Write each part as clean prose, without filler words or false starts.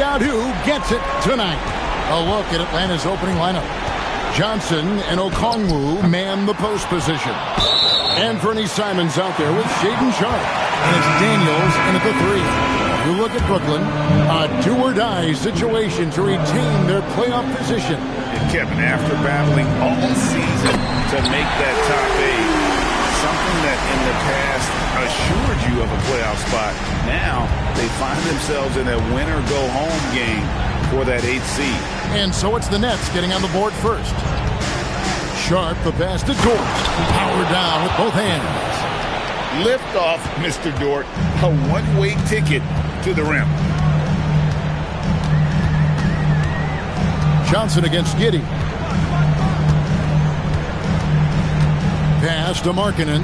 out who gets it tonight. A look at Atlanta's opening lineup. Johnson and Okongwu man the post position. Anthony Simons out there with Shaedon Sharpe. And it's Daniels in at the 3. You look at Brooklyn, a do-or-die situation to retain their playoff position. And Kevin, after battling all season to make that top 8, something that in the past assured you of a playoff spot, now they find themselves in a win-or-go-home game for that 8th seed. And so it's the Nets getting on the board first. Sharpe, the pass to Dort. Power down with both hands. Lift off, Mr. Dort. A one-way ticket to the rim. Johnson against Giddey. Pass to Markkanen.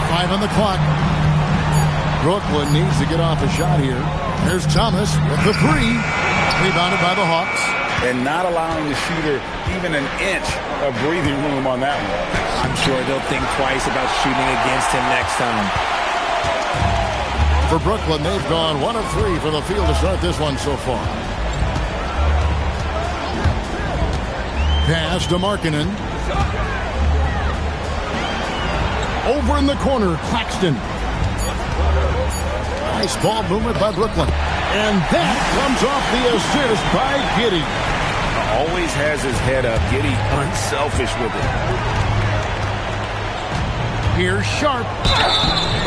5 on the clock. Brooklyn needs to get off a shot here. There's Thomas with the 3. Rebounded by the Hawks. And not allowing the shooter even an inch of breathing room on that one. I'm sure they'll think twice about shooting against him next time. For Brooklyn, they've gone 1 of 3 from the field to start this one so far. Pass to Markkanen. Over in the corner, Claxton. Nice ball movement by Brooklyn. And that comes off the assist by Giddey. Always has his head up. Giddey unselfish with it. Here's Sharpe.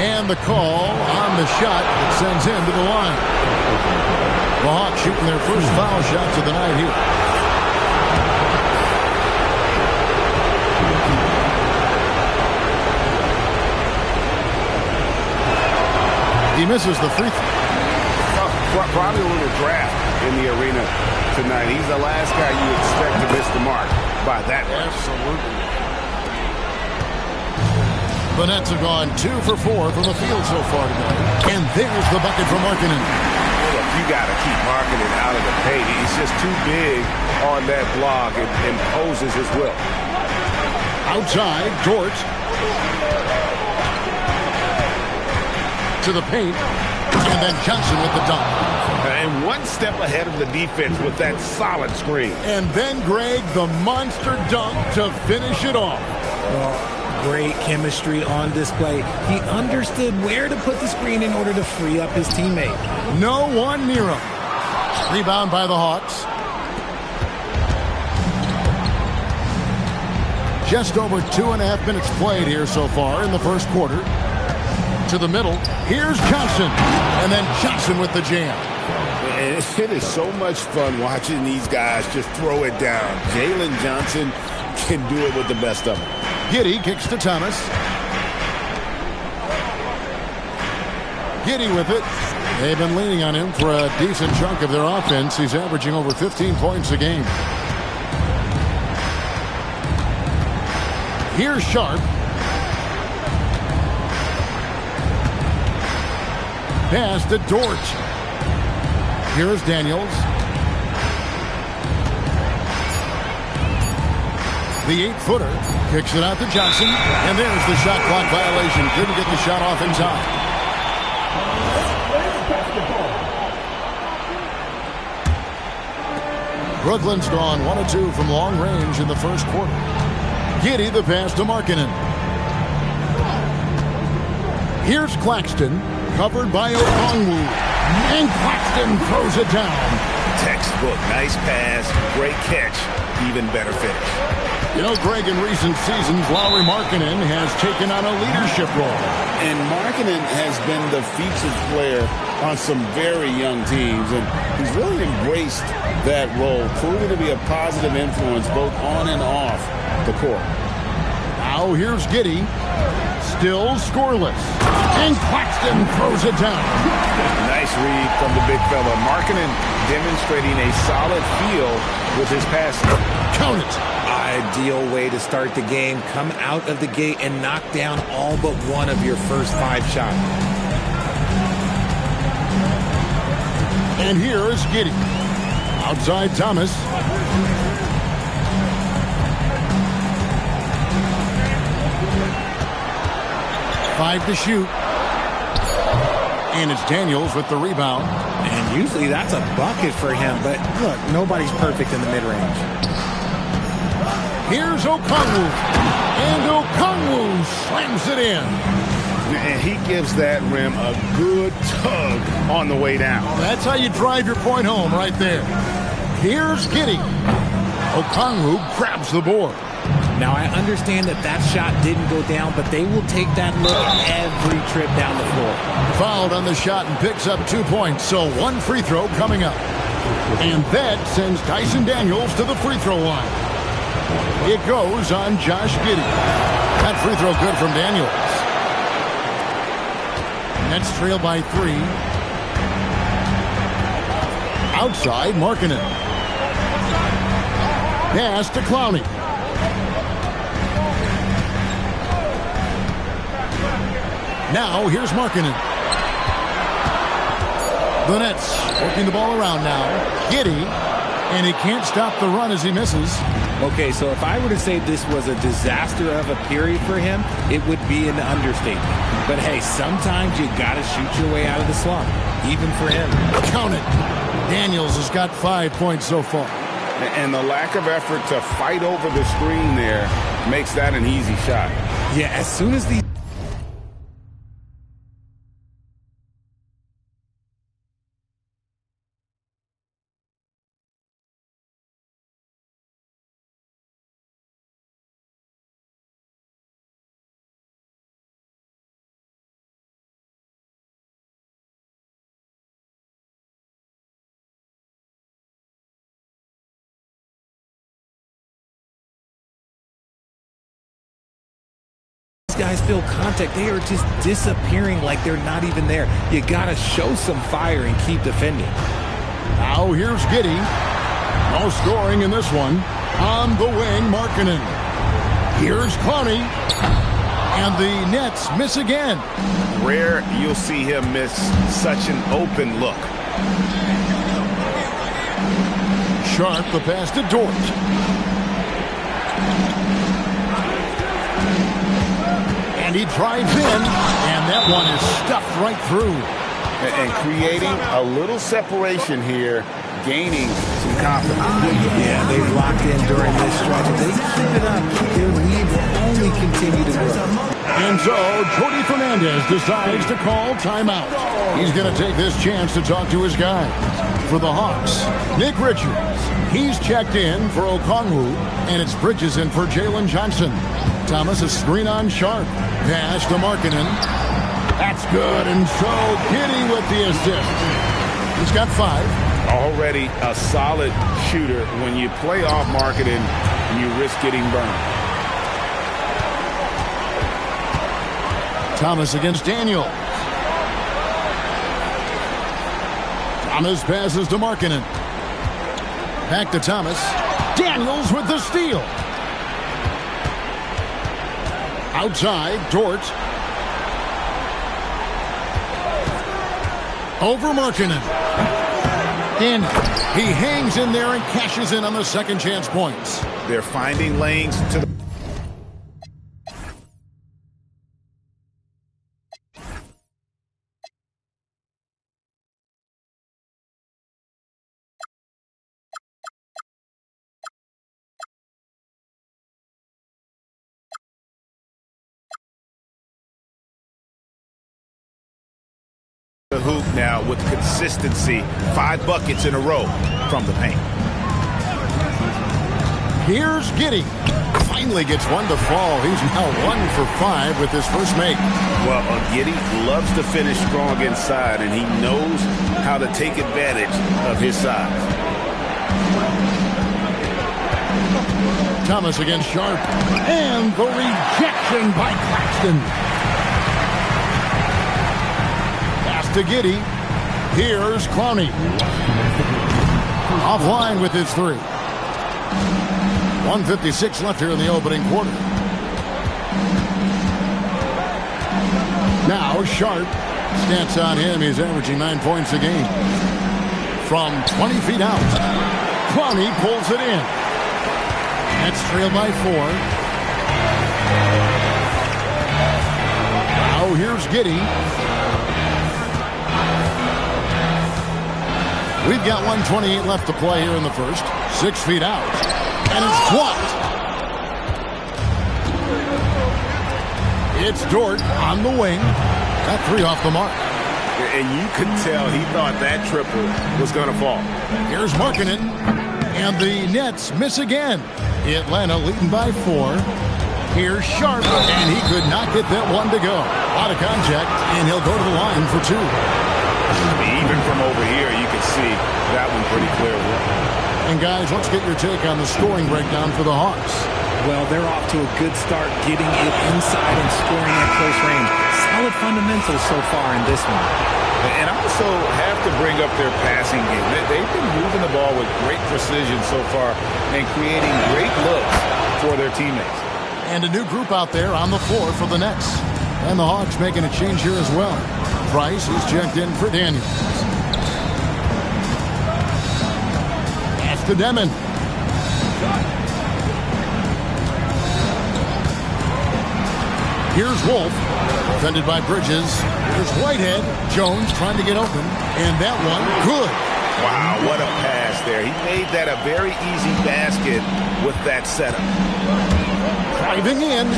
And the call on the shot that sends him to the line. The Hawks shooting their first foul shots of the night here. He misses the free throw. Probably a little draft in the arena tonight. He's the last guy you expect to miss the mark by that much. Absolutely. The Nets have gone 2 for 4 from the field so far today. And there's the bucket for Markkanen. Look, you got to keep Markkanen out of the paint. He's just too big on that block and imposes his will. Outside, Dort. To the paint. And then Johnson with the dunk. And one step ahead of the defense with that solid screen. And then Greg, the monster dunk to finish it off. Well, great chemistry on display. He understood where to put the screen in order to free up his teammate. No one near him. Rebound by the Hawks. Just over 2.5 minutes played here so far in the first quarter. To the middle. Here's Johnson. And then Johnson with the jam. It is so much fun watching these guys just throw it down. Jalen Johnson can do it with the best of them. Giddey kicks to Thomas. Giddey with it. They've been leaning on him for a decent chunk of their offense. He's averaging over 15 points a game. Here's Sharpe. Pass to Dort. Here's Daniels. The 8-footer kicks it out to Johnson. And there's the shot clock violation. Couldn't get the shot off in time. Brooklyn's gone 1 of 2 from long range in the first quarter. Giddey the pass to Markkanen. Here's Claxton. Covered by Okongwu. And Claxton throws it down. Textbook. Nice pass. Great catch. Even better finish. You know, Greg, in recent seasons, Lauri Markkanen has taken on a leadership role. And Markkanen has been the featured player on some very young teams. And he's really embraced that role, proving to be a positive influence both on and off the court. Now here's Giddey. Still scoreless. And Claxton throws it down. Nice read from the big fella. Markkanen demonstrating a solid feel with his passing. Count it. Ideal way to start the game. Come out of the gate and knock down all but one of your first 5 shots. And here is Giddey. Outside Thomas. Five to shoot. And it's Daniels with the rebound. And usually that's a bucket for him, but look, nobody's perfect in the mid-range. Here's Okongwu. And Okongwu slams it in. And he gives that rim a good tug on the way down. That's how you drive your point home right there. Here's Giddey. Okongwu grabs the board. Now, I understand that shot didn't go down, but they will take that look every trip down the floor. Fouled on the shot and picks up 2 points, so one free throw coming up. And that sends Dyson Daniels to the free throw line. It goes on Josh Giddey. That free throw good from Daniels. Nets trail by 3. Outside, Markkanen. Pass to Clowney. Now, here's Markkanen. The Nets working the ball around now. Giddey, and he can't stop the run as he misses. Okay, so if I were to say this was a disaster of a period for him, it would be an understatement. But hey, sometimes you got to shoot your way out of the slump, even for him. Count it. Daniels has got 5 points so far. And the lack of effort to fight over the screen there makes that an easy shot. Yeah, as soon as these guys feel contact, they are just disappearing like they're not even there. You gotta show some fire and keep defending. Now here's Giddey. No scoring in this one. On the wing, Markkanen. Here's Clowney. And the Nets miss again. Rare you'll see him miss such an open look. Sharp the pass to Dort. And he drives in, and that one is stuffed right through. And creating a little separation here, gaining some confidence. Yeah, they've locked in during this stretch. If they keep it up, their lead will only continue to grow. And so, Jody Fernandez decides to call timeout. He's going to take this chance to talk to his guys. For the Hawks, Nick Richards. He's checked in for Okongwu, and it's Bridges in for Jalen Johnson. Thomas a screen on Sharp. Pass to Markkanen. That's good, and so Giddey with the assist. He's got 5. Already a solid shooter. When you play off Markkanen, you risk getting burned. Thomas against Daniel. Thomas passes to Markkanen. Back to Thomas. Daniels with the steal. Outside, Dort. Over Markkanen. In. He hangs in there and cashes in on the second chance points. They're finding lanes to the... the hoop now with consistency. 5 buckets in a row from the paint. Here's Giddey. Finally gets one to fall. He's now 1 for 5 with his first make. Well, Giddey loves to finish strong inside, and he knows how to take advantage of his size. Thomas against Sharp. And the rejection by Claxton. To Giddey. Here's Clowney. Offline with his 3. 1:56 left here in the opening quarter. Now Sharp. Stats on him. He's averaging 9 points a game. From 20 feet out. Clowney pulls it in. That's trailed by 4. Now here's Giddey. We've got 1:28 left to play here in the first. 6 feet out. And it's blocked. It's Dort on the wing. Got 3 off the mark. And you could tell he thought that triple was going to fall. Here's Markkanen. And the Nets miss again. Atlanta leading by 4. Here's Sharp. And he could not get that one to go. Out of contact. And he'll go to the line for 2. Even from over here, you can see that one pretty clear. And guys, let's get your take on the scoring breakdown for the Hawks. Well, they're off to a good start getting it inside and scoring at close range. Solid fundamentals so far in this one. And I also have to bring up their passing game. They've been moving the ball with great precision so far and creating great looks for their teammates. And a new group out there on the floor for the Nets. And the Hawks making a change here as well. Price is checked in for Daniels. Pass to Demon. Here's Wolf, defended by Bridges. Here's Whitehead. Jones trying to get open. And that one, good. Wow, what a pass there. He made that a very easy basket with that setup. Driving in.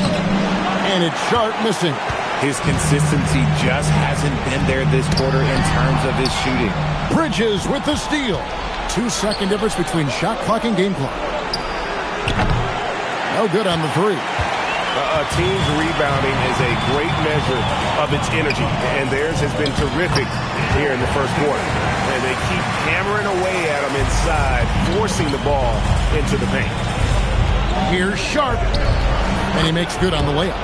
And it's Sharp missing. His consistency just hasn't been there this quarter in terms of his shooting. Bridges with the steal. 2-second difference between shot clock and game clock. No good on the 3. A team's rebounding is a great measure of its energy, and theirs has been terrific here in the first quarter. And they keep hammering away at them inside, forcing the ball into the paint. Here's Sharp, and he makes good on the layup.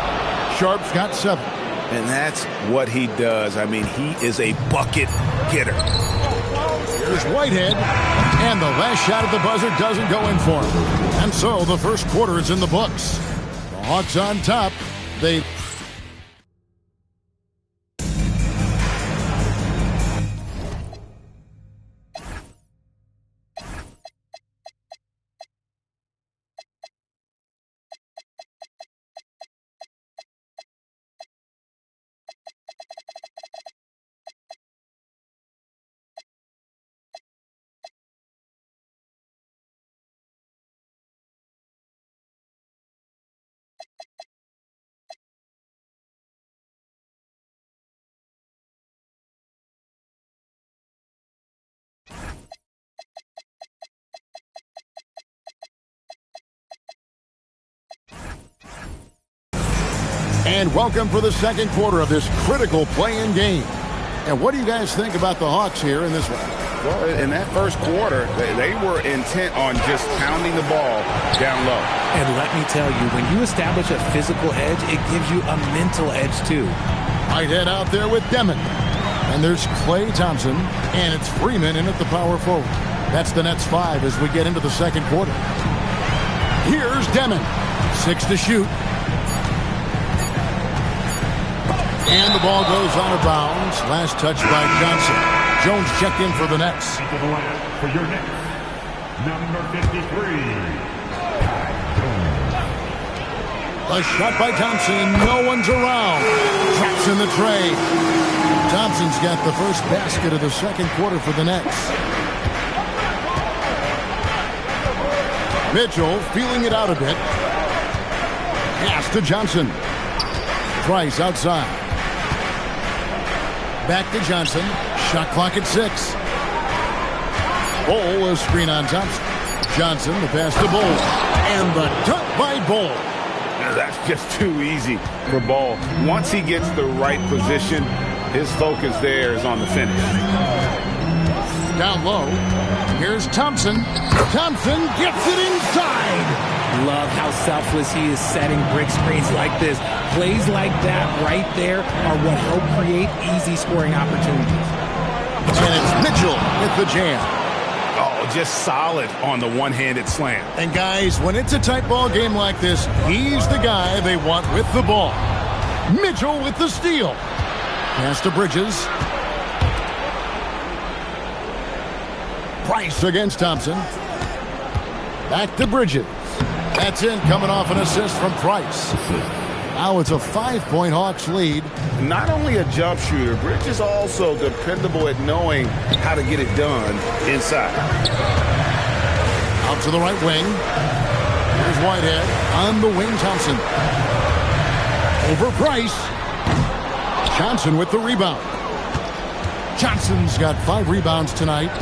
Sharp's got 7. And that's what he does. I mean, he is a bucket getter. Here's Whitehead, and the last shot at the buzzer doesn't go in for him. And so the first quarter is in the books. The Hawks on top. They... And welcome for the second quarter of this critical play-in game. And what do you guys think about the Hawks here in this one? Well, in that first quarter, they were intent on just pounding the ball down low. And let me tell you, when you establish a physical edge, it gives you a mental edge too. Whitehead out there with Demon. And there's Klay Thompson. And it's Freeman in at the power forward. That's the Nets 5 as we get into the second quarter. Here's Demon. 6 to shoot. And the ball goes out of bounds. Last touch by Johnson. Jones checked in for the Nets. To the line for your Nets, number 53. A shot by Thompson. No one's around. Traps in the tray. Thompson's got the first basket of the second quarter for the Nets. Mitchell feeling it out a bit. Pass to Johnson. Price outside. Back to Johnson. Shot clock at 6. Bol will screen on Thompson. Johnson, the pass to Bol. And the dunk by Bol. That's just too easy for Bol. Once he gets the right position, his focus there is on the finish. Down low. Here's Thompson. Thompson gets it inside. Love how selfless he is setting brick screens like this. Plays like that right there are what help create easy scoring opportunities. And it's Mitchell with the jam. Oh, just solid on the one-handed slam. And guys, when it's a tight ball game like this, he's the guy they want with the ball. Mitchell with the steal. Pass to Bridges. Price against Thompson. Back to Bridges. That's in, coming off an assist from Price. Now it's a 5-point Hawks lead. Not only a jump shooter, Bridges also dependable at knowing how to get it done inside. Out to the right wing. Here's Whitehead on the wing. Thompson. Over Price. Johnson with the rebound. Johnson's got 5 rebounds tonight.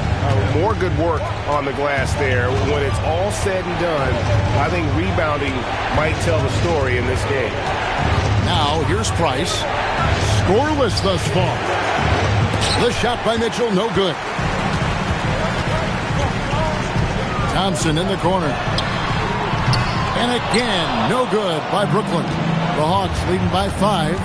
More good work on the glass there. When it's all said and done, I think rebounding might tell the story in this game. Now here's Price. Scoreless thus far. The shot by Mitchell, no good. Thompson in the corner. And again, no good by Brooklyn. The Hawks leading by 5.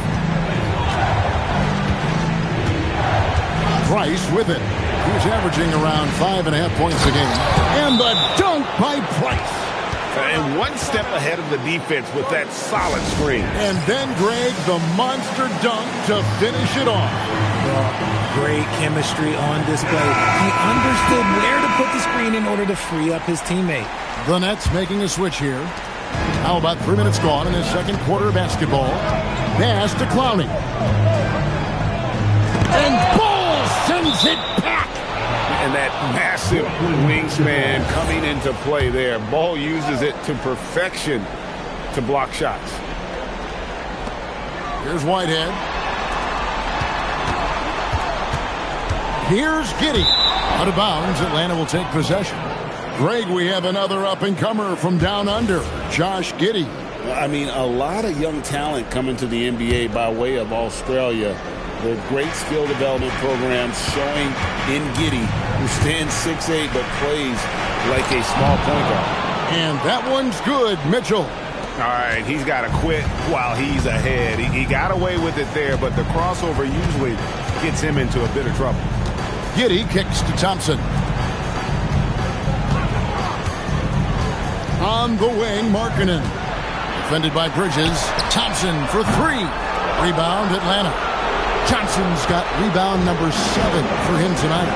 Price with it. He's averaging around 5.5 points a game. And the dunk by Price. And one step ahead of the defense with that solid screen. And then, Greg, the monster dunk to finish it off. Great chemistry on display. He understood where to put the screen in order to free up his teammate. The Nets making a switch here. How about 3 minutes gone in his second quarter of basketball? Pass to Clowney. And Ball sends it back. And that massive wingspan coming into play there. Ball uses it to perfection to block shots. Here's Whitehead. Here's Giddey. Out of bounds, Atlanta will take possession. Greg, we have another up-and-comer from down under, Josh Giddey. I mean, a lot of young talent coming to the NBA by way of Australia. The great skill development programs showing in Giddey, who stands 6'8", but plays like a small point guard. And that one's good, Mitchell. All right, he's got to quit while he's ahead. He got away with it there, but the crossover usually gets him into a bit of trouble. Giddey kicks to Thompson. On the wing, Markkanen. Defended by Bridges. Thompson for 3. Rebound, Atlanta. Johnson's got rebound number 7 for him tonight.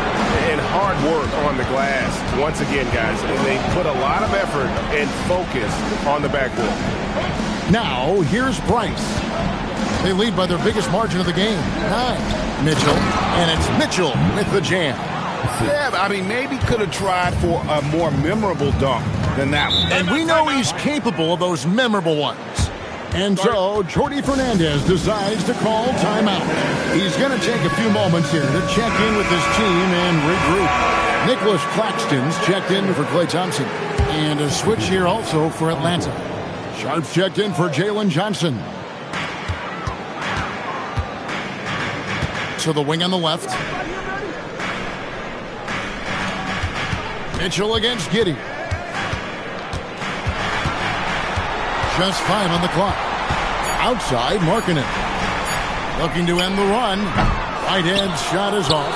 And hard work on the glass. Once again, guys, they put a lot of effort and focus on the backboard. Now, here's Price. They lead by their biggest margin of the game, 9. Mitchell. And it's Mitchell with the jam. Yeah, I mean, maybe could have tried for a more memorable dunk than that one. And we know he's capable of those memorable ones. And so, Jordi Fernandez decides to call timeout. He's going to take a few moments here to check in with his team and regroup. Nicholas Claxton's checked in for Klay Thompson. And a switch here also for Atlanta. Sharp's checked in for Jalen Johnson. To the wing on the left. Mitchell against Giddey. Just 5 on the clock. Outside, Markkanen. Looking to end the run. Whitehead's shot is off.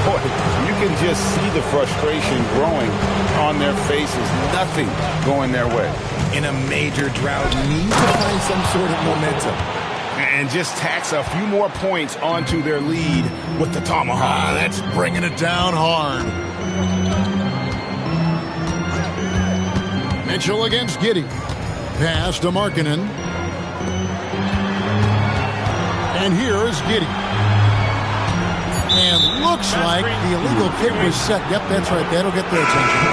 Boy, you can just see the frustration growing on their faces. Nothing going their way. In a major drought, need to find some sort of momentum. And just tax a few more points onto their lead with the tomahawk. That's bringing it down hard. Mitchell against Giddey. Pass to Markkanen. And here is Giddey. And looks like the illegal kick was set. Yep, that's right. That'll get their attention.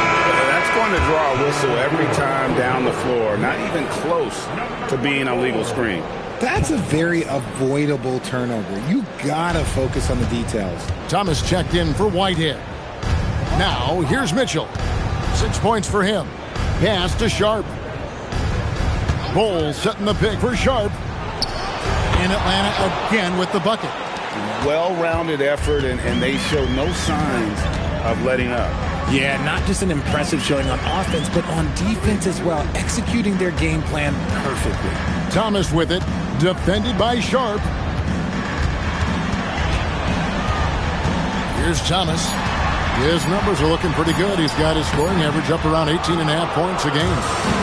That's going to draw a whistle every time down the floor. Not even close to being a legal screen. That's a very avoidable turnover. You gotta focus on the details. Thomas checked in for Whitehead. Now, here's Mitchell. 6 points for him. Pass to Sharp. Bowles setting the pick for Sharp. And Atlanta again with the bucket. Well-rounded effort, and they show no signs of letting up. Yeah, not just an impressive showing on offense, but on defense as well, executing their game plan perfectly. Thomas with it, defended by Sharp. Here's Thomas. His numbers are looking pretty good. He's got his scoring average up around 18.5 points a game.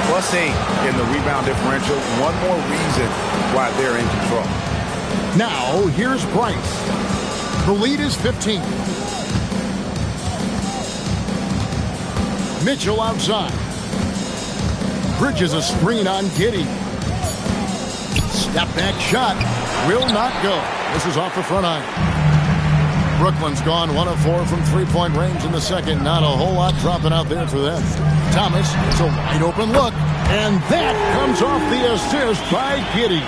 +8 in the rebound differential. One more reason why they're in control. Now, here's Price. The lead is 15. Mitchell outside. Bridges a screen on Giddey. Step back shot will not go. This is off the front iron. Brooklyn's gone 1 of 4 from three-point range in the second. Not a whole lot dropping out there for them. Thomas, it's a wide open look. And that comes off the assist by Giddey.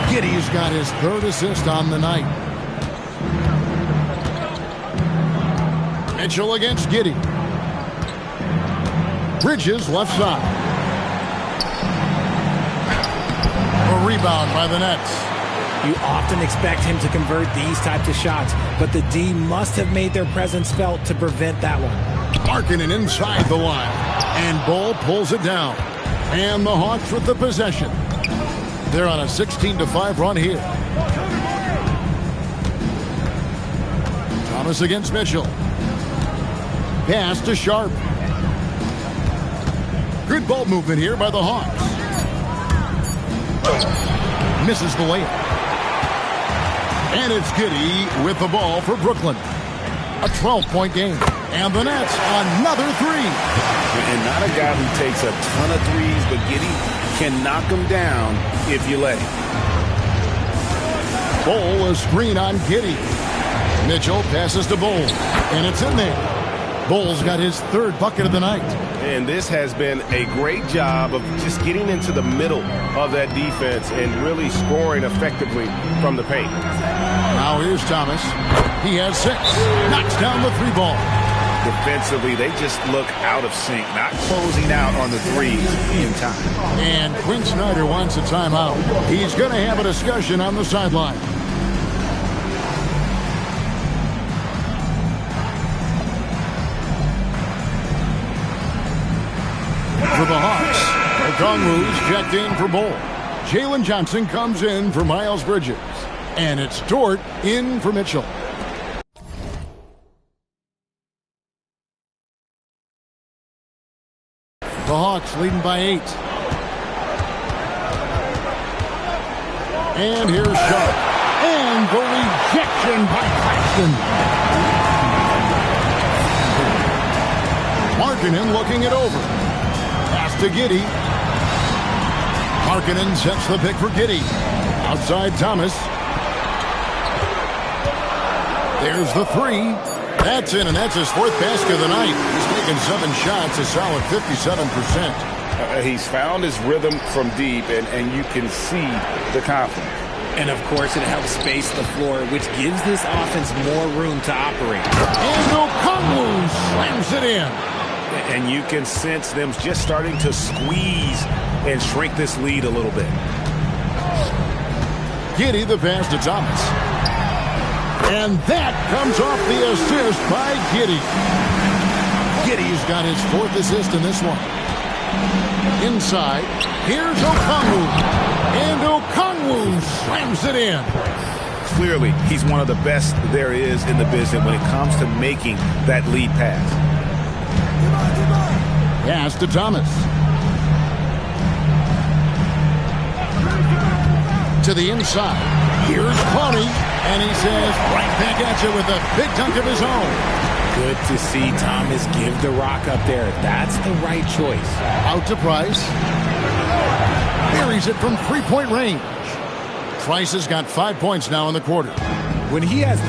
Giddey's got his third assist on the night. Mitchell against Giddey. Bridges left side. A rebound by the Nets. You often expect him to convert these types of shots, but the D must have made their presence felt to prevent that one. Markkanen inside the line. And Bol pulls it down. And the Hawks with the possession. They're on a 16-5 run here. Thomas against Mitchell. Pass to Sharp. Good ball movement here by the Hawks. Misses the layup. And it's Giddey with the ball for Brooklyn. A 12-point game. And the Nets, another three. And not a guy who takes a ton of threes, but Giddey can knock them down if you let him. Bol, a screen on Giddey. Mitchell passes to Bol. And it's in there. Bol's got his third bucket of the night. And this has been a great job of just getting into the middle of that defense and really scoring effectively from the paint. Now here's Thomas. He has 6. Knocks down the three ball. Defensively, they just look out of sync, not closing out on the threes in time. And Quinn Snyder wants a timeout. He's going to have a discussion on the sideline. For the Hawks, Okongwu's checked in for Bol. Jalen Johnson comes in for Miles Bridges. And it's Dort in for Mitchell. The Hawks leading by 8. And here's Sharp. And the rejection by Claxton. Markkanen looking it over. Pass to Giddey. Markkanen sets the pick for Giddey. Outside Thomas. There's the three. That's in, and that's his 4th basket of the night. He's taken 7 shots, a solid 57%. He's found his rhythm from deep, and you can see the confidence. And, of course, it helps space the floor, which gives this offense more room to operate. And Okongwu slams it in. And you can sense them just starting to squeeze and shrink this lead a little bit. Giddey the pass to Thomas. And that comes off the assist by Giddey. Giddey's got his 4th assist in this one. Inside, here's Okongwu. And Okongwu slams it in. Clearly, he's one of the best there is in the business when it comes to making that lead pass. Pass to Thomas. To the inside. Here's Pony. And he says, right back at you with a big dunk of his own. Good to see Thomas give the rock up there. That's the right choice. Out to Price. Buries it from three-point range. Price has got 5 points now in the quarter. When he has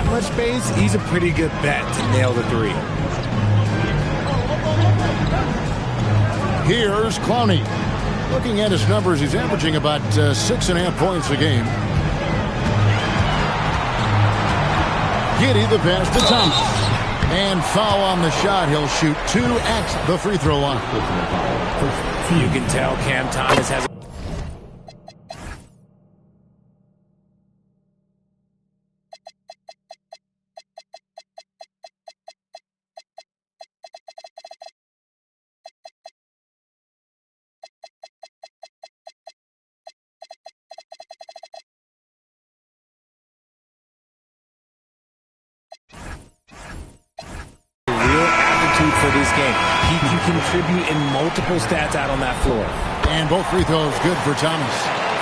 that much space, he's a pretty good bet to nail the three. Here's Clowney. Looking at his numbers, he's averaging about 6.5 points a game. Giddey the pass to Thomas. And foul on the shot. He'll shoot 2 at the free throw line. You can tell Cam Thomas has for this game. He can contribute in multiple stats out on that floor. And both free throws good for Thomas.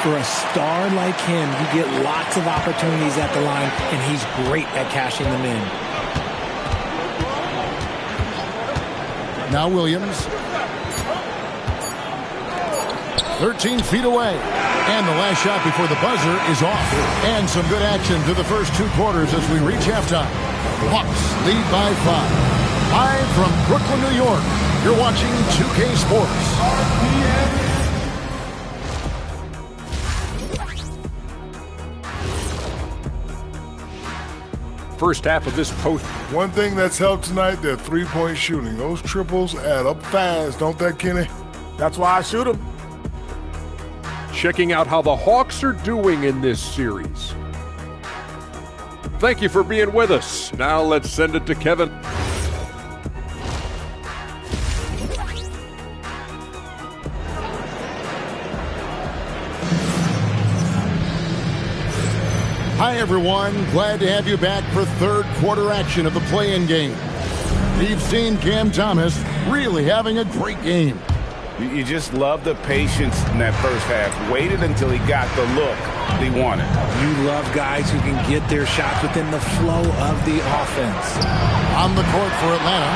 For a star like him, you get lots of opportunities at the line, and he's great at cashing them in. Now Williams. 13 feet away. And the last shot before the buzzer is off. And some good action to the first 2 quarters as we reach halftime. Hawks lead by 5. Live from Brooklyn, New York, you're watching 2K Sports. First half of this post. One thing that's helped tonight, their three-point shooting. Those triples add up fast, don't they, Kenny? That's why I shoot them. Checking out how the Hawks are doing in this series. Thank you for being with us. Now let's send it to Kevin. Hi, everyone. Glad to have you back for third quarter action of the play-in game. We've seen Cam Thomas really having a great game. You just love the patience in that first half. Waited until he got the look he wanted. You love guys who can get their shots within the flow of the offense. On the court for Atlanta,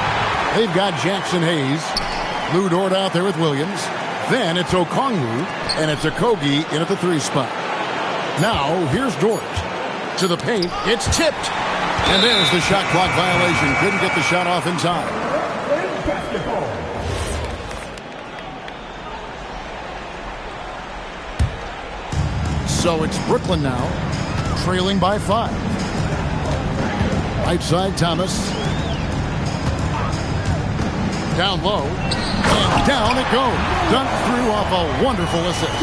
they've got Jackson Hayes. Lou Dort out there with Williams. Then it's Okongwu, and it's Okogie in at the 3 spot. Now, here's Dort. To the paint, it's tipped. And there's the shot clock violation. Couldn't get the shot off in time. So it's Brooklyn now, trailing by 5. Right side, Thomas. Down low, and down it goes. Dunked through off a wonderful assist.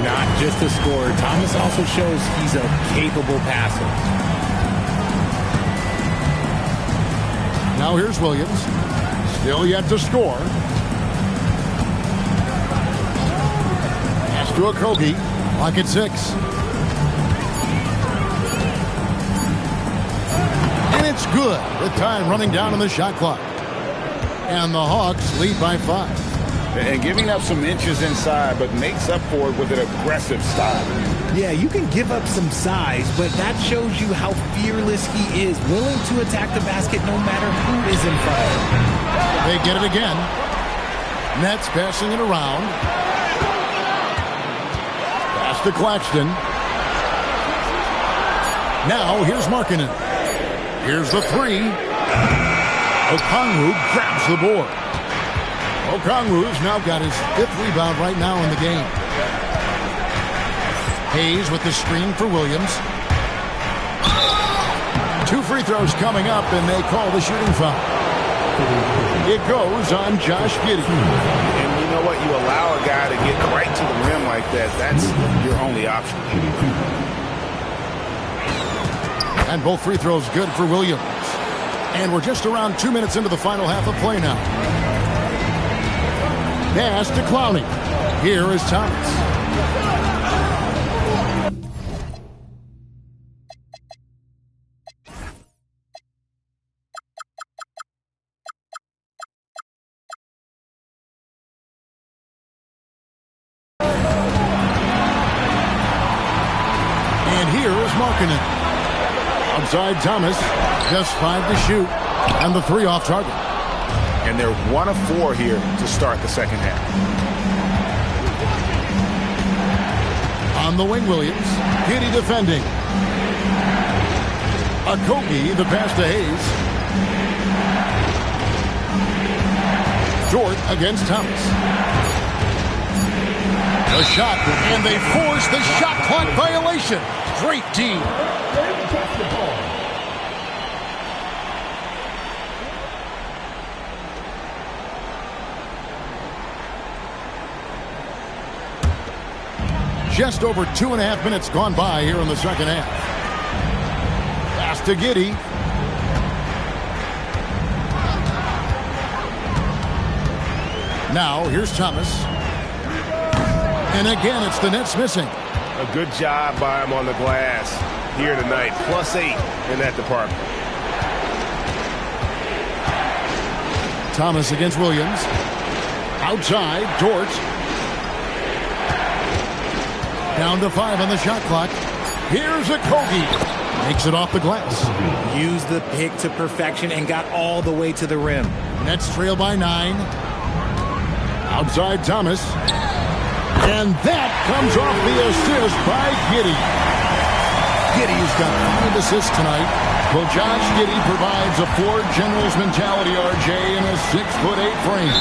Not just a scorer, Thomas also shows he's a capable passer. Now here's Williams. Still yet to score. Pass to Okogie. Clock at 6. And it's good with time running down on the shot clock. And the Hawks lead by 5. And giving up some inches inside, but makes up for it with an aggressive style. Yeah, you can give up some size, but that shows you how fearless he is, willing to attack the basket no matter who is in front of him. They get it again. Nets passing it around. Pass to Claxton. Now here's Markkanen. Here's the 3. Okongwu grabs the board. Okongwu's now got his 5th rebound right now in the game. Hayes with the screen for Williams. 2 free throws coming up, and they call the shooting foul. It goes on Josh Giddey. And you know what? You allow a guy to get right to the rim like that. That's your only option. And both free throws good for Williams. And we're just around 2 minutes into the final half of play now. Pass to Clowney. Here is Thomas. And here is Markkanen. Outside Thomas. Just 5 to shoot. And the 3 off target. And they're 1 of 4 here to start the second half. On the wing, Williams. Giddey defending. Okogie, the pass to Hayes. Dort against Thomas. The shot, and they force the shot clock violation. Great D. Just over 2.5 minutes gone by here in the second half. Pass to Giddey. Now, here's Thomas. And again, it's the Nets missing. A good job by him on the glass here tonight. +8 in that department. Thomas against Williams. Outside, Dort. Down to 5 on the shot clock. Here's Okogie. Makes it off the glass. Used the pick to perfection and got all the way to the rim. Nets trail by 9. Outside Thomas. And that comes off the assist by Giddey. Giddey's got 5 assists tonight. Well, Josh Giddey provides a Ford General's mentality, RJ, in a 6'8" frame.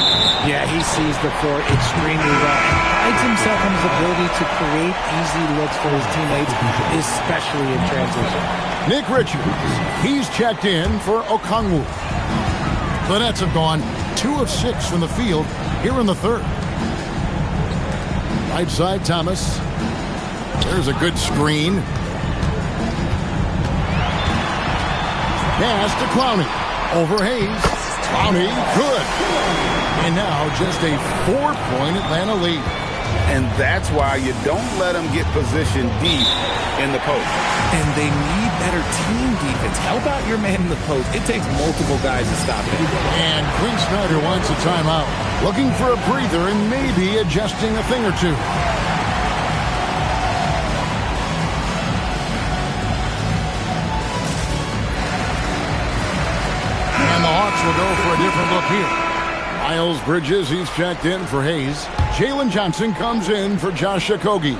Yeah, he sees the floor extremely well and prides himself on his ability to create easy looks for his teammates, especially in transition. Nick Richards, he's checked in for Okongwu. The Nets have gone 2 of 6 from the field here in the third. Right side, Thomas. There's a good screen. Pass to Clowney. Over Hayes. Clowney, good. And now just a 4-point Atlanta lead. And that's why you don't let them get positioned deep in the post. And they need better team defense. Help out your man in the post. It takes multiple guys to stop it. And Quinn Snyder wants a timeout. Looking for a breather and maybe adjusting a thing or two. And the Hawks will go for a different look here. Miles Bridges, he's checked in for Hayes. Jalen Johnson comes in for Josh Okogie.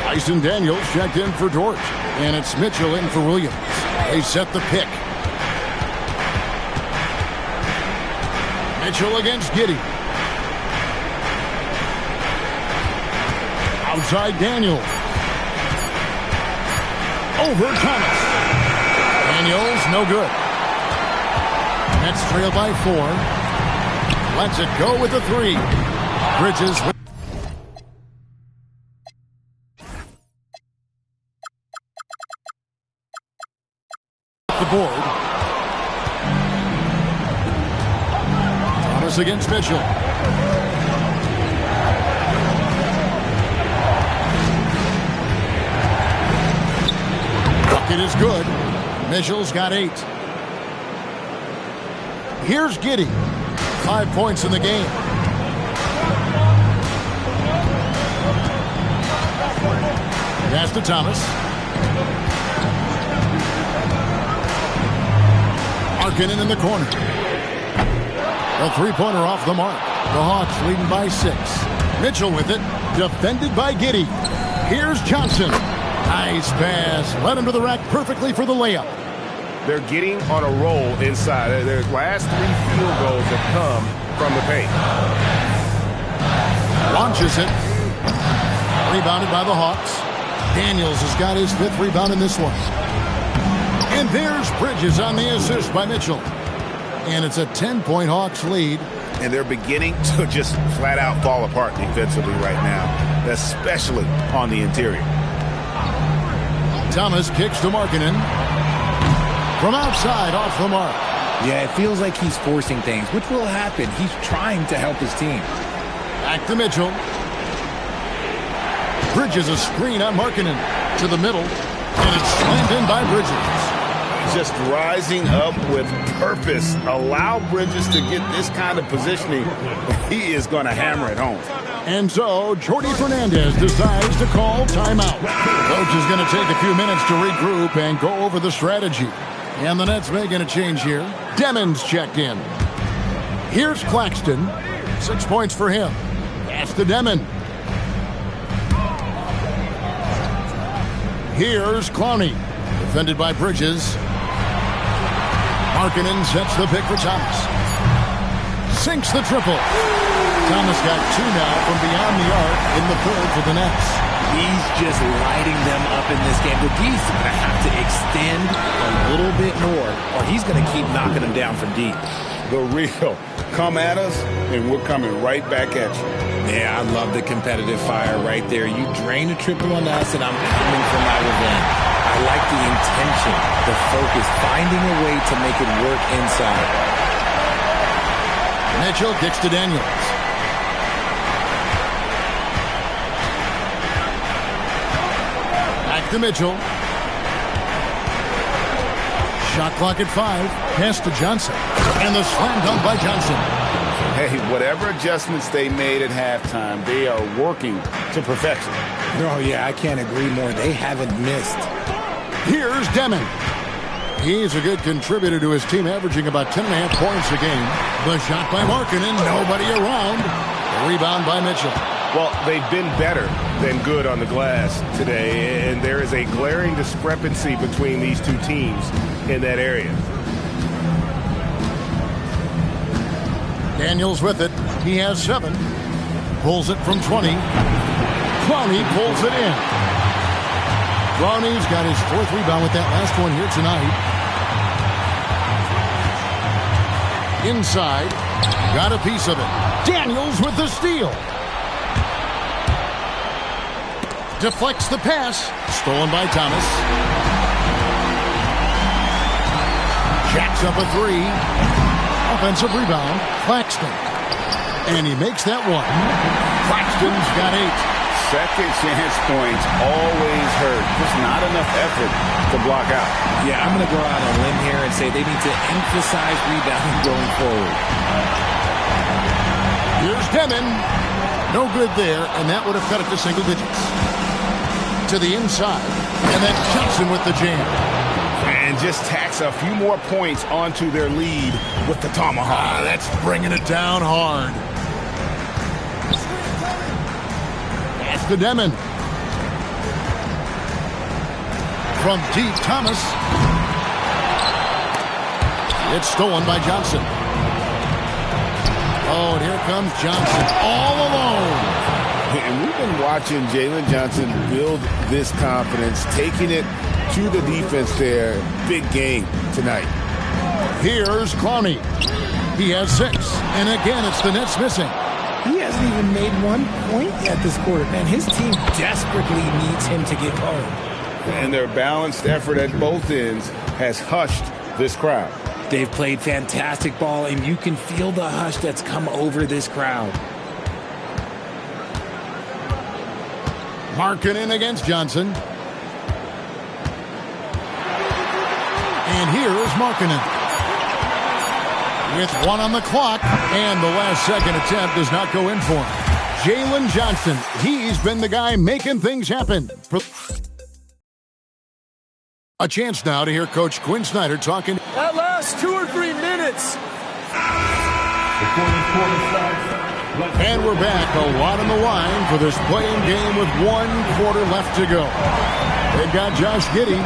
Tyson Daniels checked in for Dort. And it's Mitchell in for Williams. They set the pick. Mitchell against Giddey. Outside Daniels. Over Thomas. Daniels, no good. Nets trail by 4. Lets it go with the 3. Bridges with the board. Thomas against Mitchell. Bucket is good. Mitchell's got 8. Here's Giddey. 5 points in the game. Pass to Thomas. Markkanen in the corner. A 3-pointer off the mark. The Hawks leading by 6. Mitchell with it. Defended by Giddey. Here's Johnson. Nice pass. Led him to the rack perfectly for the layup. They're getting on a roll inside. Their last 3 field goals have come from the paint. Launches it. Rebounded by the Hawks. Daniels has got his 5th rebound in this one. And there's Bridges on the assist by Mitchell. And it's a 10-point Hawks lead. And they're beginning to just flat out fall apart defensively right now, especially on the interior. Thomas kicks to Markkanen. From outside, off the mark. Yeah, it feels like he's forcing things, which will happen. He's trying to help his team. Back to Mitchell. Bridges a screen on Markkanen. To the middle. And it's slammed in by Bridges. Just rising up with purpose. Allow Bridges to get this kind of positioning. He is going to hammer it home. And so, Jordi Fernandez decides to call timeout. Coach is going to take a few minutes to regroup and go over the strategy. And the Nets making a change here. Demons checked in. Here's Claxton. 6 points for him. Pass to Demon. Here's Clowney. Defended by Bridges. Markkanen sets the pick for Thomas. Sinks the triple. Thomas got 2 now from beyond the arc in the third for the Nets. He's just lighting them up in this game. The D's going to have to extend a little bit more, or he's going to keep knocking them down from deep. The real. Come at us, and we're coming right back at you. Yeah, I love the competitive fire right there. You drain a triple on us, and I'm coming for my revenge. I like the intention, the focus, finding a way to make it work inside. Mitchell kicks to Daniels. Back to Mitchell. Shot clock at 5. Pass to Johnson. And the slam dunk by Johnson. Hey, whatever adjustments they made at halftime, they are working to perfection. Oh, yeah, I can't agree more. They haven't missed. Here's Demon. He's a good contributor to his team, averaging about 10.5 points a game. The shot by Markkanen, nobody around. The rebound by Mitchell. Well, they've been better than good on the glass today, and there is a glaring discrepancy between these two teams in that area. Daniels with it. He has 7. Pulls it from 20. Clowney pulls it in. Clowney's got his 4th rebound with that last one here tonight. Inside. Got a piece of it. Daniels with the steal. Deflects the pass. Stolen by Thomas. Jacks up a 3. Offensive rebound. Claxton. And he makes that one. Claxton's got 8. Second chance points always hurt. Just not enough effort to block out. Yeah, I'm going to go out on a limb here and say they need to emphasize rebounding going forward. Here's Demon. No good there, and that would have cut it to single digits. To the inside. And then Johnson with the jam. And just tacks a few more points onto their lead with the tomahawk. That's bringing it down hard. That's the Demon. From deep, Thomas. It's stolen by Johnson. Oh, and here comes Johnson all alone. And we've been watching Jalen Johnson build this confidence, taking it to the defense there. Big game tonight. Here's Clowney. He has 6. And again, it's the Nets missing. He hasn't even made 1 point yet this quarter. Man, his team desperately needs him to get going. And their balanced effort at both ends has hushed this crowd. They've played fantastic ball, and you can feel the hush that's come over this crowd. Markkanen against Johnson. And here is Markkanen. With 1 on the clock, and the last second attempt does not go in for him. Jalen Johnson, he's been the guy making things happen. A chance now to hear Coach Quinn Snyder talking. That last 2 or 3 minutes. And we're back, a lot on the line for this playing game with 1 quarter left to go. They've got Josh Giddey.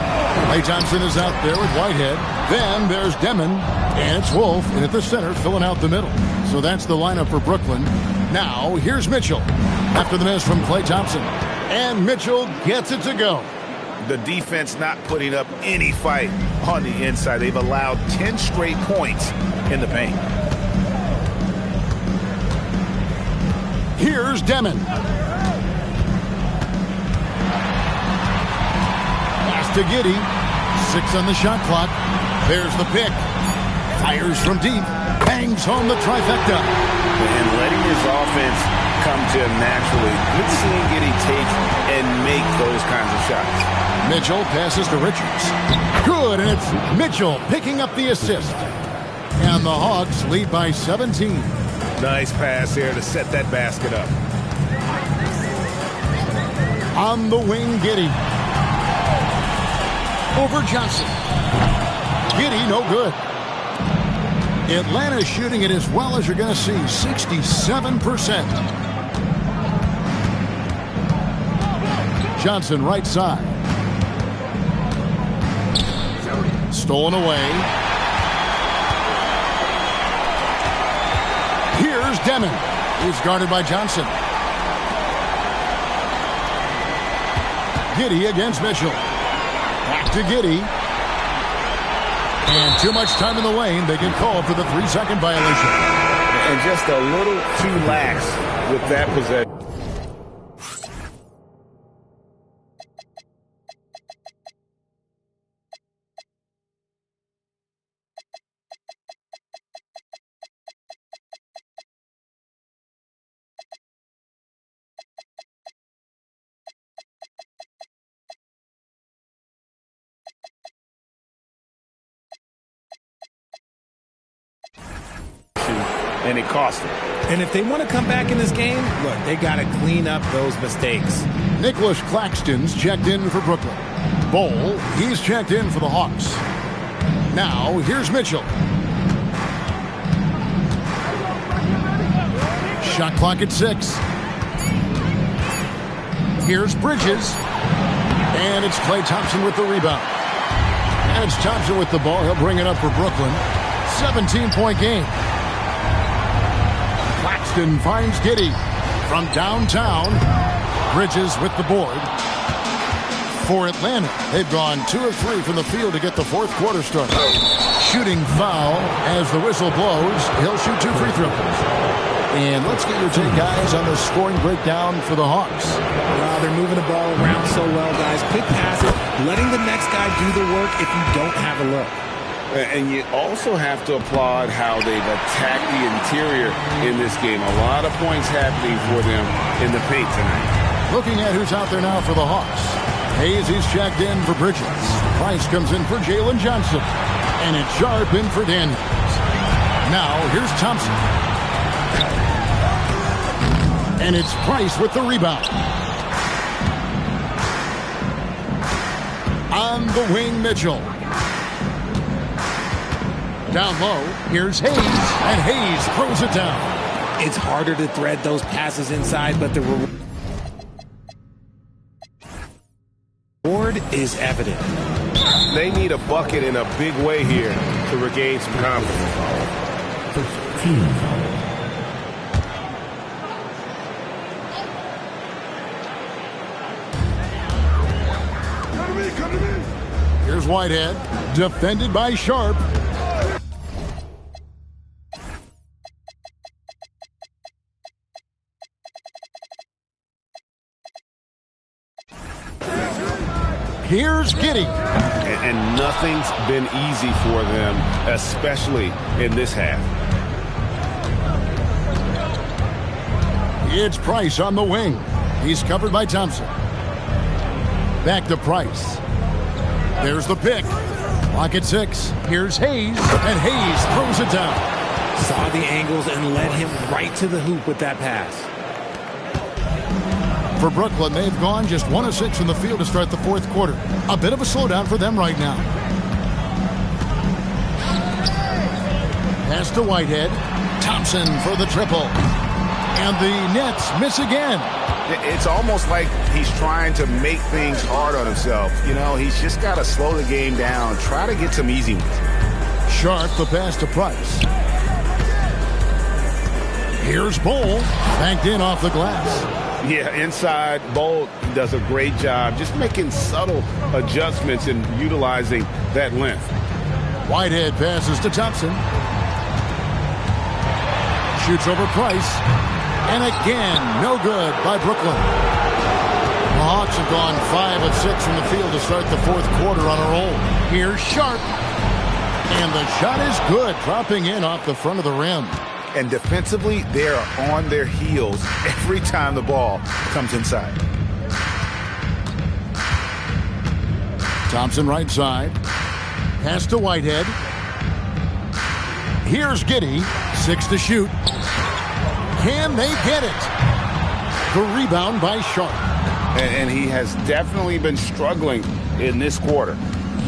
Klay Thompson is out there with Whitehead. Then there's Demon, and it's Wolf, and at the center, filling out the middle. So that's the lineup for Brooklyn. Now, here's Mitchell. After the miss from Klay Thompson. And Mitchell gets it to go. The defense not putting up any fight on the inside. They've allowed 10 straight points in the paint. Here's Demon. Pass to Giddey. 6 on the shot clock. There's the pick. Fires from deep. Bangs home the trifecta. And letting his offense come to him naturally. Good seeing Giddey take and make those kinds of shots. Mitchell passes to Richards. Good, and it's Mitchell picking up the assist. And the Hawks lead by 17. Nice pass here to set that basket up. On the wing, Giddey. Over Johnson. Giddey, no good. Atlanta shooting it as well as you're going to see, 67%. Johnson right side. Stolen away. Demon. He's guarded by Johnson. Giddey against Mitchell. Back to Giddey. And too much time in the lane. They get called for the 3-second violation. And just a little too lax with that possession. And it cost them. And if they want to come back in this game, look, they got to clean up those mistakes. Nicholas Claxton's checked in for Brooklyn. Bol, he's checked in for the Hawks. Now, here's Mitchell. Shot clock at 6. Here's Bridges. And it's Klay Thompson with the rebound. And it's Thompson with the ball. He'll bring it up for Brooklyn. 17-point game. Claxton finds Giddey from downtown. Bridges with the board. For Atlanta, they've gone 2 of 3 from the field to get the fourth quarter started. Shooting foul as the whistle blows. He'll shoot 2 free throws. And let's get your take, guys, on the scoring breakdown for the Hawks. They're moving the ball around so well, guys. Quick passes, letting the next guy do the work if you don't have a look. And you also have to applaud how they've attacked the interior in this game. A lot of points happening for them in the paint tonight. Looking at who's out there now for the Hawks. Hayes is checked in for Bridges. Price comes in for Jalen Johnson. And it's Sharp in for Daniels. Now, here's Thompson. And it's Price with the rebound. On the wing, Mitchell. Down low, here's Hayes, and Hayes throws it down. It's harder to thread those passes inside, but the reward is evident. They need a bucket in a big way here to regain some confidence. Here's Whitehead, defended by Sharp. Here's Giddey. And nothing's been easy for them, especially in this half. It's Price on the wing. He's covered by Thompson. Back to Price. There's the pick. Lock at 6. Here's Hayes, and Hayes throws it down. Saw the angles and led him right to the hoop with that pass. For Brooklyn, they've gone just 1 of 6 from the field to start the fourth quarter. A bit of a slowdown for them right now. Pass to Whitehead. Thompson for the triple. And the Nets miss again. It's almost like he's trying to make things hard on himself. You know, he's just got to slow the game down. Try to get some easy ones. Sharp the pass to Price. Here's Bol. Banked in off the glass. Yeah, inside, Bol does a great job just making subtle adjustments and utilizing that length. Whitehead passes to Thompson. Shoots over Price. And again, no good by Brooklyn. The Hawks have gone 5 of 6 from the field to start the fourth quarter on a roll. Here's Sharp. And the shot is good, dropping in off the front of the rim. And defensively, they are on their heels every time the ball comes inside. Thompson right side. Pass to Whitehead. Here's Giddey. 6 to shoot. Can they get it? The rebound by Sharp. And he has definitely been struggling in this quarter.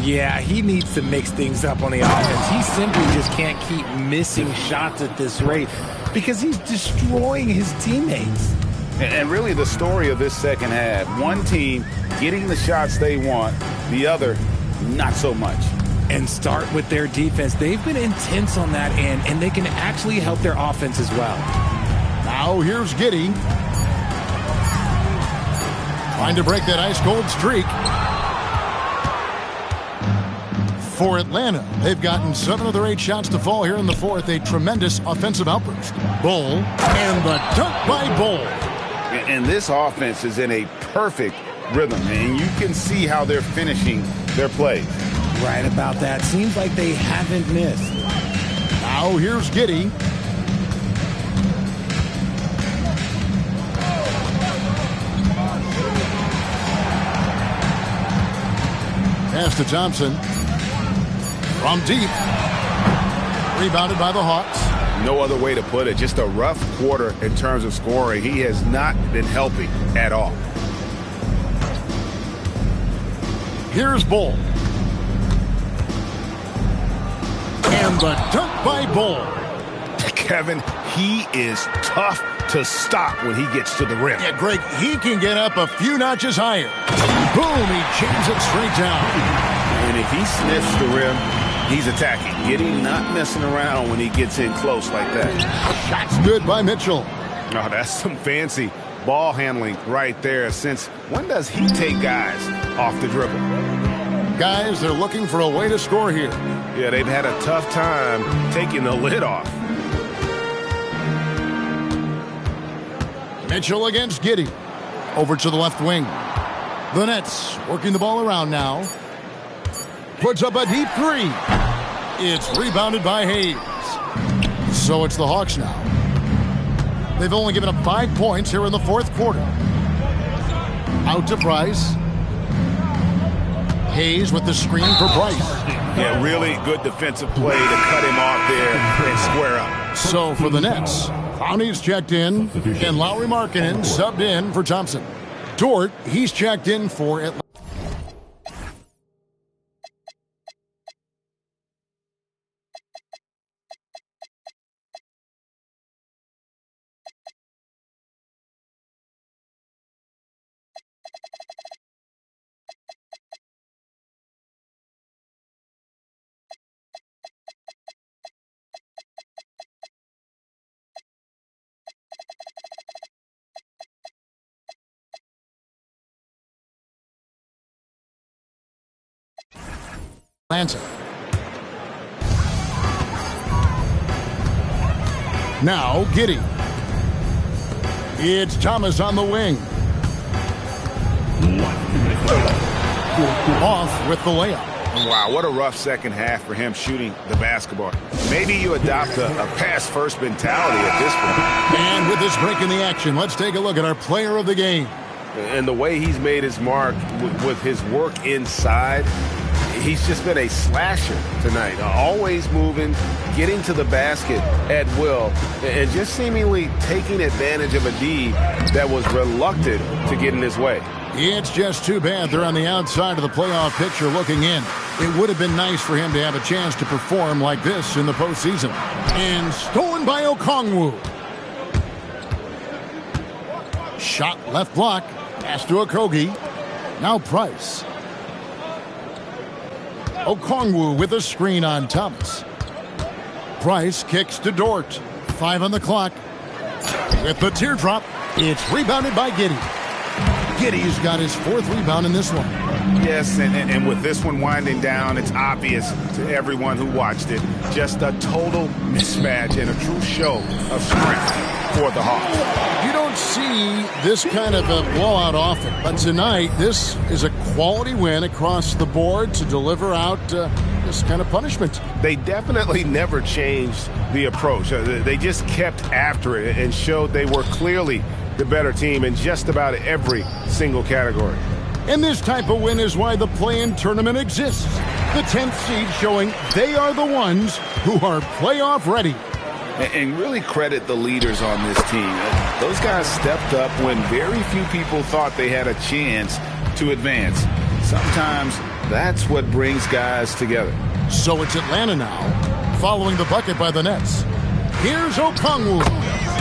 Yeah, he needs to mix things up on the offense. He simply just can't keep missing shots at this rate because he's destroying his teammates. And really the story of this second half, one team getting the shots they want, the other not so much. And start with their defense. They've been intense on that end, and they can actually help their offense as well. Now here's Giddey. Trying to break that ice-cold streak. For Atlanta, they've gotten 7 of their 8 shots to fall here in the fourth. A tremendous offensive outburst. Bull, and the dunk by Bull. And this offense is in a perfect rhythm, and you can see how they're finishing their plays. Right about that. Seems like they haven't missed. Now here's Giddey. Pass to Thompson. From deep. Rebounded by the Hawks. No other way to put it. Just a rough quarter in terms of scoring. He has not been helping at all. Here's Bull. And the dunk by Bull. Kevin, he is tough to stop when he gets to the rim. Yeah, Greg, he can get up a few notches higher. Boom, he jams it straight down. And if he sniffs the rim, he's attacking. Giddey not messing around when he gets in close like that. Shot's good by Mitchell. Oh, that's some fancy ball handling right there. Since when does he take guys off the dribble? Guys, they're looking for a way to score here. Yeah, they've had a tough time taking the lid off. Mitchell against Giddey. Over to the left wing. The Nets working the ball around now. Puts up a deep 3. It's rebounded by Hayes. So it's the Hawks now. They've only given up 5 points here in the fourth quarter. Out to Price. Hayes with the screen for Price. Yeah, really good defensive play to cut him off there and square up. So for the Nets, Clowney's checked in, and Lauri Markkanen subbed in for Thompson. Dort, he's checked in for Atlanta. Now Giddey. It's Thomas on the wing. Off with the layup. Wow, what a rough second half for him shooting the basketball. Maybe you adopt a pass-first mentality at this point. And with this break in the action, let's take a look at our player of the game. And the way he's made his mark with his work inside, he's just been a slasher tonight. Always moving, getting to the basket at will, and just seemingly taking advantage of a D that was reluctant to get in his way. It's just too bad they're on the outside of the playoff picture looking in. It would have been nice for him to have a chance to perform like this in the postseason. And stolen by Okongwu. Shot left block. Pass to Okogie. Now Price. Okongwu with a screen on Thomas. Price kicks to Dort. 5 on the clock. With the teardrop, it's rebounded by Giddey. Giddey's got his 4th rebound in this one. Yes, and with this one winding down, it's obvious to everyone who watched it. Just a total mismatch and a true show of strength for the Hawks. You don't see this kind of a blowout often, but tonight this is a quality win across the board to deliver out this kind of punishment. They definitely never changed the approach. They just kept after it and showed they were clearly the better team in just about every single category. And this type of win is why the play-in tournament exists. The 10th seed showing they are the ones who are playoff ready. And really credit the leaders on this team. Those guys stepped up when very few people thought they had a chance to advance. Sometimes that's what brings guys together. So it's Atlanta now, following the bucket by the Nets. Here's Okongwu,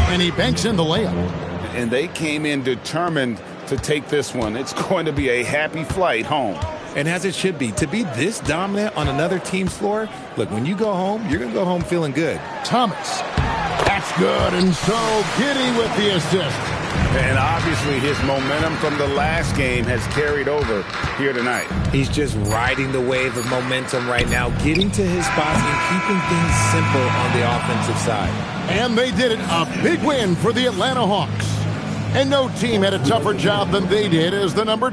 and he banks in the layup. And they came in determined to take this one. It's going to be a happy flight home. And as it should be, to be this dominant on another team's floor, look, when you go home, you're going to go home feeling good. Thomas That's good, and so Giddey with the assist. And obviously his momentum from the last game has carried over here tonight. He's just riding the wave of momentum right now, getting to his spots and keeping things simple on the offensive side. And they did it. A big win for the Atlanta Hawks. And no team had a tougher job than they did as the number